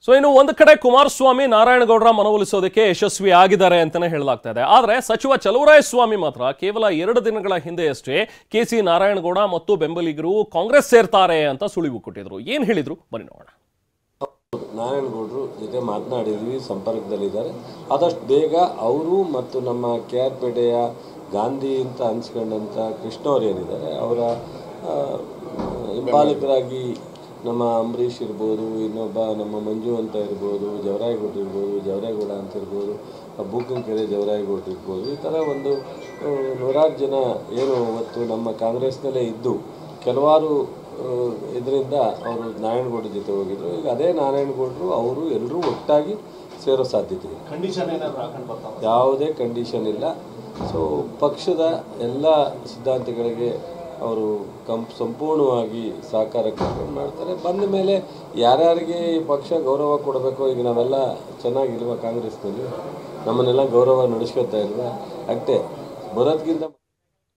So ಇನ್ನು ಒಂದು ಕಡೆ ಕುಮಾರಸ್ವಾಮಿ ನಾರಾಯಣಗೌಡರ ಮನವೊಲಿಸೋದಕ್ಕೆ ಯಶಸ್ವಿ ಆಗಿದ್ದಾರೆ ಅಂತಾನೆ ಹೇಳಲಾಗ್ತಾ ಇದೆ. ಆದರೆ ಸಚಿವ ಚಲುವರಾಯಸ್ವಾಮಿ ಮಾತ್ರ ಕೇವಲ 2 ದಿನಗಳ ಹಿಂದೆಯಷ್ಟೇ ಕೆಸಿ ನಾರಾಯಣಗೌಡ ಮತ್ತು ಬೆಂಬಲಿಗರು ಕಾಂಗ್ರೆಸ್ ಸೇರ್ತಾರೆ ಅಂತ ಸುಳಿವು ಕೊಟ್ಟಿದ್ರು. ಏನ್ ಹೇಳಿದ್ರು ಬನ್ನಿ ನೋಡೋಣ. ನಾರಾಯಣಗೌಡರು ಜೊತೆ ಮಾತನಾಡಿದ್ವಿ, ಸಂಪರ್ಕದಲ್ಲಿದ್ದಾರೆ. ಆದಷ್ಟು ಬೇಗ ಅವರು ಮತ್ತು ನಮ್ಮ KR ಪೇಟೆಯ ಗಾಂಧಿ ಅಂತ ಅನ್ಸ್ಕೊಂಡಂಥ ಕೃಷ್ಣ ಅವರು ಏನಿದ್ದಾರೆ ಅವರ ಹಿಂಬಾಲಕರಾಗಿ ನಮ್ಮ ಅಂಬರೀಷ್ ಇರ್ಬೋದು, ಇನ್ನೊಬ್ಬ ನಮ್ಮ ಮಂಜು ಅಂತ ಇರ್ಬೋದು, ಜವರಾಯಗೌಡರು ಇರ್ಬೋದು, ಜವರಾಯಗೌಡ ಅಂತ ಇರ್ಬೋದು, ಬೂಕಂಕೆರೆ ಜವರಾಯಗೌಡರು ಇರ್ಬೋದು, ಈ ಥರ ಒಂದು 100 ಜನ ಏನು ಇವತ್ತು ನಮ್ಮ ಕಾಂಗ್ರೆಸ್ನಲ್ಲೇ ಇದ್ದು ಕೆಲವಾರು ಇದರಿಂದ ಅವರು ನಾರಾಯಣಗೌಡರ ಜೊತೆ ಹೋಗಿದ್ರು. ಈಗ ಅದೇ ನಾರಾಯಣಗೌಡರು ಅವರು ಎಲ್ಲರೂ ಒಟ್ಟಾಗಿ ಸೇರೋ ಸಾಧ್ಯತೆ ಇದೆ. ಯಾವುದೇ ಕಂಡೀಷನ್ ಇಲ್ಲ. ಸೊ ಪಕ್ಷದ ಎಲ್ಲ ಸಿದ್ಧಾಂತಗಳಿಗೆ ಅವರು ಸಂಪೂರ್ಣವಾಗಿ ಸಹಕಾರ ಕರ್ಕೊಂಡು ಮಾಡ್ತಾರೆ. ಬಂದ ಮೇಲೆ ಯಾರ್ಯಾರಿಗೆ ಈ ಪಕ್ಷ ಗೌರವ ಕೊಡಬೇಕು, ಈಗ ನಾವೆಲ್ಲ ಚೆನ್ನಾಗಿಲ್ವ ಕಾಂಗ್ರೆಸ್ನಲ್ಲಿ, ನಮ್ಮನ್ನೆಲ್ಲ ಗೌರವ ನಡೆಸ್ಕೊತಾ ಇಲ್ವ, ಅಷ್ಟೇ ಬರೋದಕ್ಕಿಂತ